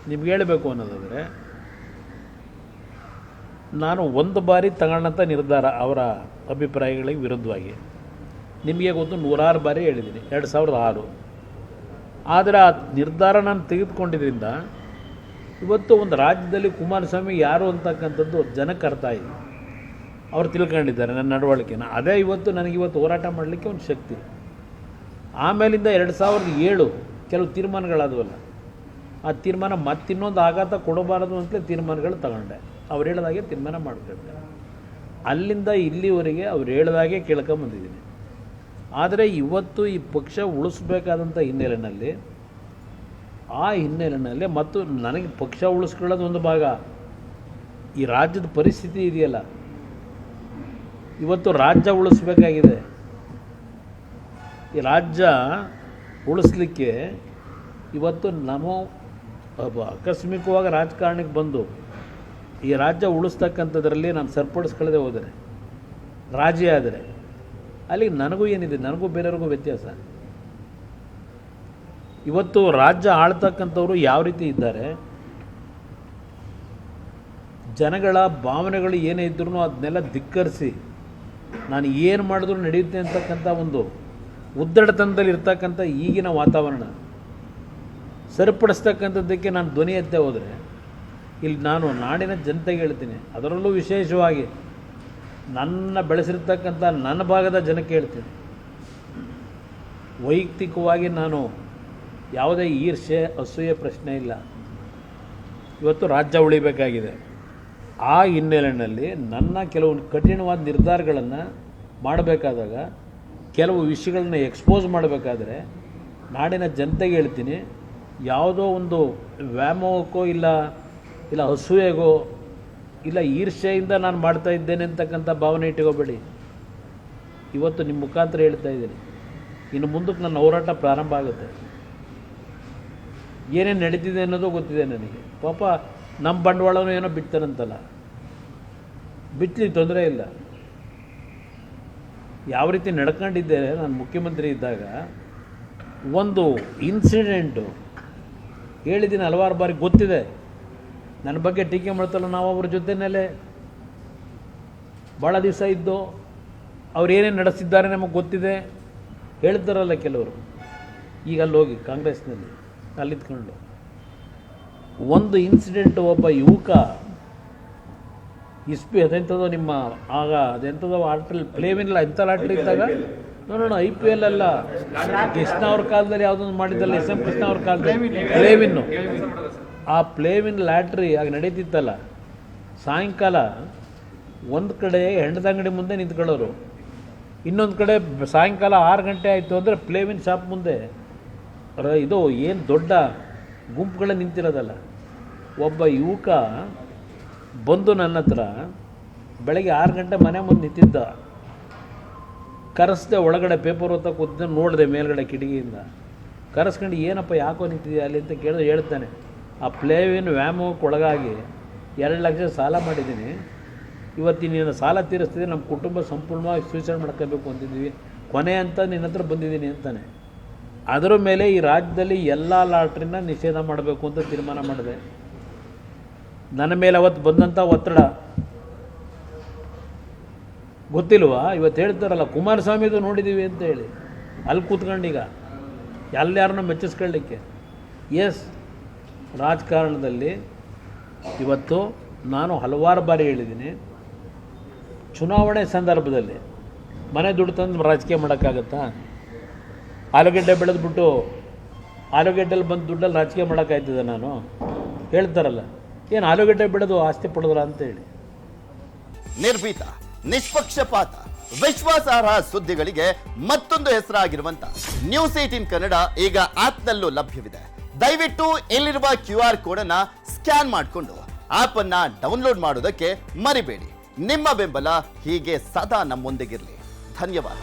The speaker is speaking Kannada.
ನಿಮ್ಗೆ ಹೇಳಬೇಕು ಅನ್ನೋದಾದರೆ, ನಾನು ಒಂದು ಬಾರಿ ತಗೊಂಡಂಥ ನಿರ್ಧಾರ ಅವರ ಅಭಿಪ್ರಾಯಗಳಿಗೆ ವಿರುದ್ಧವಾಗಿ ನಿಮಗೆ ಗೊತ್ತು 106 ಬಾರಿ ಹೇಳಿದ್ದೀನಿ 2006. ಆದರೆ ಆ ನಿರ್ಧಾರ ನಾನು ತೆಗೆದುಕೊಂಡಿದ್ದರಿಂದ ಇವತ್ತು ಒಂದು ರಾಜ್ಯದಲ್ಲಿ ಕುಮಾರಸ್ವಾಮಿ ಯಾರು ಅಂತಕ್ಕಂಥದ್ದು ಜನಕ್ಕೆ ಅರ್ಥ ಆಯಿತು. ಅವ್ರು ತಿಳ್ಕೊಂಡಿದ್ದಾರೆ ನನ್ನ ನಡವಳಿಕೆನ. ಅದೇ ಇವತ್ತು ನನಗಿವತ್ತು ಹೋರಾಟ ಮಾಡಲಿಕ್ಕೆ ಒಂದು ಶಕ್ತಿ. ಆಮೇಲಿಂದ 2007 ಕೆಲವು ತೀರ್ಮಾನಗಳಾದವಲ್ಲ, ಆ ತೀರ್ಮಾನ ಮತ್ತಿನ್ನೊಂದು ಆಘಾತ ಕೊಡಬಾರದು ಅಂತಲೇ ತೀರ್ಮಾನಗಳು ತಗೊಂಡೆ. ಅವ್ರು ಹೇಳಿದಾಗೆ ತೀರ್ಮಾನ ಮಾಡ್ಕೊಂಡೆ. ಅಲ್ಲಿಂದ ಇಲ್ಲಿವರೆಗೆ ಅವ್ರು ಹೇಳಿದಾಗೆ ಕೇಳ್ಕೊಂಬಂದಿದ್ದೀನಿ. ಆದರೆ ಇವತ್ತು ಈ ಪಕ್ಷ ಉಳಿಸ್ಬೇಕಾದಂಥ ಹಿನ್ನೆಲೆಯಲ್ಲಿ ಮತ್ತು ನನಗೆ ಪಕ್ಷ ಉಳಿಸ್ಕೊಳ್ಳೋದು ಒಂದು ಭಾಗ, ಈ ರಾಜ್ಯದ ಪರಿಸ್ಥಿತಿ ಇದೆಯಲ್ಲ, ಇವತ್ತು ರಾಜ್ಯ ಉಳಿಸ್ಬೇಕಾಗಿದೆ. ಈ ರಾಜ್ಯ ಉಳಿಸ್ಲಿಕ್ಕೆ ಇವತ್ತು ಆಕಸ್ಮಿಕವಾಗಿ ರಾಜಕಾರಣಕ್ಕೆ ಬಂದು ಈ ರಾಜ್ಯ ಉಳಿಸ್ತಕ್ಕಂಥದ್ರಲ್ಲಿ ನಾನು ಸರಿಪಡಿಸ್ಕೊಳ್ಳದೆ ಹೋದರೆ, ರಾಜಿ ಆದರೆ ಅಲ್ಲಿ ನನಗೂ ಏನಿದೆ, ನನಗೂ ಬೇರೆಯವ್ರಿಗೂ ವ್ಯತ್ಯಾಸ. ಇವತ್ತು ರಾಜ್ಯ ಆಳ್ತಕ್ಕಂಥವ್ರು ಯಾವ ರೀತಿ ಇದ್ದಾರೆ, ಜನಗಳ ಭಾವನೆಗಳು ಏನೇ ಇದ್ರೂ ಅದನ್ನೆಲ್ಲ ಧಿಕ್ಕರಿಸಿ ನಾನು ಏನು ಮಾಡಿದ್ರು ನಡೆಯುತ್ತೆ ಅಂತಕ್ಕಂಥ ಒಂದು ಉದ್ದಡತನದಲ್ಲಿ ಇರ್ತಕ್ಕಂಥ ಈಗಿನ ವಾತಾವರಣ ಸರಿಪಡಿಸ್ತಕ್ಕಂಥದ್ದಕ್ಕೆ ನಾನು ಧ್ವನಿ ಎತ್ತೆ ಹೋದರೆ, ಇಲ್ಲಿ ನಾನು ನಾಡಿನ ಜನತೆಗೆ ಹೇಳ್ತೀನಿ, ಅದರಲ್ಲೂ ವಿಶೇಷವಾಗಿ ನನ್ನ ಬೆಳೆಸಿರ್ತಕ್ಕಂಥ ನನ್ನ ಭಾಗದ ಜನಕ್ಕೆ ಹೇಳ್ತೀನಿ, ವೈಯಕ್ತಿಕವಾಗಿ ನಾನು ಯಾವುದೇ ಈರ್ಷೆ ಅಸೂಯೆ ಪ್ರಶ್ನೆ ಇಲ್ಲ. ಇವತ್ತು ರಾಜ್ಯ ಉಳಿಬೇಕಾಗಿದೆ. ಆ ಹಿನ್ನೆಲೆಯಲ್ಲಿ ನನ್ನ ಕೆಲವು ಕಠಿಣವಾದ ನಿರ್ಧಾರಗಳನ್ನು ಮಾಡಬೇಕಾದಾಗ, ಕೆಲವು ವಿಷಯಗಳನ್ನ ಎಕ್ಸ್ಪೋಸ್ ಮಾಡಬೇಕಾದ್ರೆ ನಾಡಿನ ಜನತೆಗೆ ಹೇಳ್ತೀನಿ, ಯಾವುದೋ ಒಂದು ವ್ಯಾಮೋಹಕ್ಕೋ ಇಲ್ಲ ಅಸೂಯೆಗೋ ಇಲ್ಲ ಈರ್ಷೆಯಿಂದ ನಾನು ಮಾಡ್ತಾ ಇದ್ದೇನೆ ಅಂತಕ್ಕಂಥ ಭಾವನೆ ಇಟ್ಕೋಬೇಡಿ. ಇವತ್ತು ನಿಮ್ಮ ಮುಖಾಂತರ ಹೇಳ್ತಾ ಇದ್ದೀನಿ, ಇನ್ನು ಮುಂದಕ್ಕೆ ನನ್ನ ಹೋರಾಟ ಪ್ರಾರಂಭ ಆಗುತ್ತೆ. ಏನೇನು ನಡೀತಿದೆ ಅನ್ನೋದು ಗೊತ್ತಿದೆ ನನಗೆ. ಪಾಪ ನಮ್ಮ ಬಂಡವಾಳನೂ ಏನೋ ಬಿಡ್ತಾನಂತಲ್ಲ, ಬಿಟ್ಟಲಿ, ತೊಂದರೆ ಇಲ್ಲ. ಯಾವ ರೀತಿ ನಡ್ಕೊಂಡಿದ್ದೇನೆ ನಾನು ಮುಖ್ಯಮಂತ್ರಿ ಇದ್ದಾಗ, ಒಂದು ಇನ್ಸಿಡೆಂಟು ಹೇಳಿದ್ದೀನಿ ಹಲವಾರು ಬಾರಿ, ಗೊತ್ತಿದೆ. ನನ್ನ ಬಗ್ಗೆ ಟೀಕೆ ಮಾಡ್ತಲ್ಲ, ನಾವು ಅವ್ರ ಜೊತೆಯಲ್ಲೇ ಭಾಳ ದಿವಸ ಇದ್ದು ಅವ್ರು ಏನೇನು ನಡೆಸಿದ್ದಾರೆ ನಮಗೆ ಗೊತ್ತಿದೆ. ಹೇಳ್ತಾರಲ್ಲ ಕೆಲವರು, ಈಗ ಅಲ್ಲಿ ಹೋಗಿ ಕಾಂಗ್ರೆಸ್ನಲ್ಲಿ ಅಲ್ಲಿದ್ಕೊಂಡು ಒಂದು ಇನ್ಸಿಡೆಂಟು, ಒಬ್ಬ ಯುವಕ ಅದೆಂಥದೋ ನಿಮ್ಮ ಆಗ ಅದೆಂಥದೋ ಆರ್ಟ್ರಲ್ಲಿ ಪ್ಲೇವಿನಿಲ್ಲ, ಎಂಥ ಲಾಟ್ರಿ ಇದ್ದಾಗ ನೋಡೋಣ, IPL ಅಲ್ಲ, ಕೃಷ್ಣ ಅವ್ರ ಕಾಲದಲ್ಲಿ ಯಾವುದೊಂದು ಮಾಡಿದ್ದಲ್ಲ, SM ಕೃಷ್ಣ ಅವ್ರ ಕಾಲದಲ್ಲಿ ಪ್ಲೇವಿನ್ನು, ಆ ಪ್ಲೇವಿನ್ ಲ್ಯಾಟ್ರಿ ಆಗ ನಡೀತಿತ್ತಲ್ಲ. ಸಾಯಂಕಾಲ ಒಂದು ಕಡೆ ಹೆಂಡದ ಅಂಗಡಿ ಮುಂದೆ ನಿಂತ್ಕೊಳ್ಳೋರು, ಇನ್ನೊಂದು ಕಡೆ ಸಾಯಂಕಾಲ 6 ಗಂಟೆ ಆಯಿತು ಅಂದರೆ ಪ್ಲೇವಿನ್ ಶಾಪ್ ಮುಂದೆ ಇದು ಏನು ದೊಡ್ಡ ಗುಂಪುಗಳೇ ನಿಂತಿರೋದಲ್ಲ. ಒಬ್ಬ ಯುವಕ ಬಂದು ನನ್ನ ಹತ್ರ ಬೆಳಗ್ಗೆ 6 ಗಂಟೆ ಮನೆ ಮುಂದೆ ನಿಂತಿದ್ದ. ಕರೆಸ್ದೆ, ಒಳಗಡೆ ಪೇಪರ್ ಓದ್ತಾ ಕೂತಿದ್ದೆ, ನೋಡಿದೆ ಮೇಲ್ಗಡೆ ಕಿಟಕಿಯಿಂದ. ಕರೆಸ್ಕೊಂಡು ಏನಪ್ಪ ಯಾಕೋ ನಿಂತಿದೆಯಾ ಅಲ್ಲಿ ಅಂತ ಕೇಳಿದ್ರೆ ಹೇಳ್ತಾನೆ, ಆ ಪ್ಲೇವಿನ್ ವ್ಯಾಮೋಹಕ್ಕೆ ಒಳಗಾಗಿ 2 ಲಕ್ಷ ಸಾಲ ಮಾಡಿದ್ದೀನಿ, ಇವತ್ತಿನ ಸಾಲ ತೀರಿಸ್ತಿದ್ದೆ, ನಮ್ಮ ಕುಟುಂಬ ಸಂಪೂರ್ಣವಾಗಿ ಸೂಸೈಡ್ ಮಾಡ್ಕೋಬೇಕು ಅಂತಿದ್ದೀವಿ, ಕೊನೆ ಅಂತ ನಿನ್ನ ಹತ್ರ ಬಂದಿದ್ದೀನಿ ಅಂತಾನೆ. ಅದರ ಮೇಲೆ ಈ ರಾಜ್ಯದಲ್ಲಿ ಎಲ್ಲ ಲಾಟ್ರಿನ ನಿಷೇಧ ಮಾಡಬೇಕು ಅಂತ ತೀರ್ಮಾನ ಮಾಡಿದೆ. ನನ್ನ ಮೇಲೆ ಅವತ್ತು ಬಂದಂಥ ಒತ್ತಡ ಗೊತ್ತಿಲ್ವಾ? ಇವತ್ತು ಹೇಳ್ತಾರಲ್ಲ ಕುಮಾರಸ್ವಾಮಿದು ನೋಡಿದ್ದೀವಿ ಅಂತ ಹೇಳಿ, ಅಲ್ಲಿ ಕೂತ್ಕೊಂಡೀಗ ಎಲ್ಲಾರನ್ನೂ ಮೆಚ್ಚಿಸ್ಕೊಳ್ಳಿಕ್ಕೆ. ಎಸ್, ರಾಜಕಾರಣದಲ್ಲಿ ಇವತ್ತು ನಾನು ಹಲವಾರು ಬಾರಿ ಹೇಳಿದ್ದೀನಿ, ಚುನಾವಣೆ ಸಂದರ್ಭದಲ್ಲಿ ಮನೆ ದುಡ್ಡು ತಂದು ರಾಜಕೀಯ ಮಾಡೋಕ್ಕಾಗತ್ತಾ? ಆಲೂಗೆಡ್ಡೆ ಬೆಳೆದ್ಬಿಟ್ಟು ಆಲೂಗೆಡ್ಡೆಲ್ಲಿ ಬಂದು ದುಡ್ಡಲ್ಲಿ ರಾಜಕೀಯ ಮಾಡೋಕ್ಕಾಯ್ತದೆ? ನಾನು ಹೇಳ್ತಾರಲ್ಲ, ಏನು ಆಲೂಗೆಡ್ಡೆ ಬೆಳೆದು ಆಸ್ತಿ ಪಡೆದ್ರ ಅಂತೇಳಿ. ನಿರ್ಭೀತ, ನಿಷ್ಪಕ್ಷಪಾತ, ವಿಶ್ವಾಸಾರ್ಹ ಸುದ್ದಿಗಳಿಗೆ ಮತ್ತೊಂದು ಹೆಸರಾಗಿರುವಂತ ನ್ಯೂಸ್ 18 ಕನ್ನಡ ಈಗ ಆಪ್ನಲ್ಲೂ ಲಭ್ಯವಿದೆ. ದಯವಿಟ್ಟು ಇಲ್ಲಿರುವ QR ಕೋಡ್ ಅನ್ನ ಸ್ಕ್ಯಾನ್ ಮಾಡಿಕೊಂಡು ಆಪ್ ಅನ್ನ ಡೌನ್ಲೋಡ್ ಮಾಡೋದಕ್ಕೆ ಮರಿಬೇಡಿ. ನಿಮ್ಮ ಬೆಂಬಲ ಹೀಗೆ ಸದಾ ನಮ್ಮೊಂದಿಗಿರಲಿ. ಧನ್ಯವಾದ.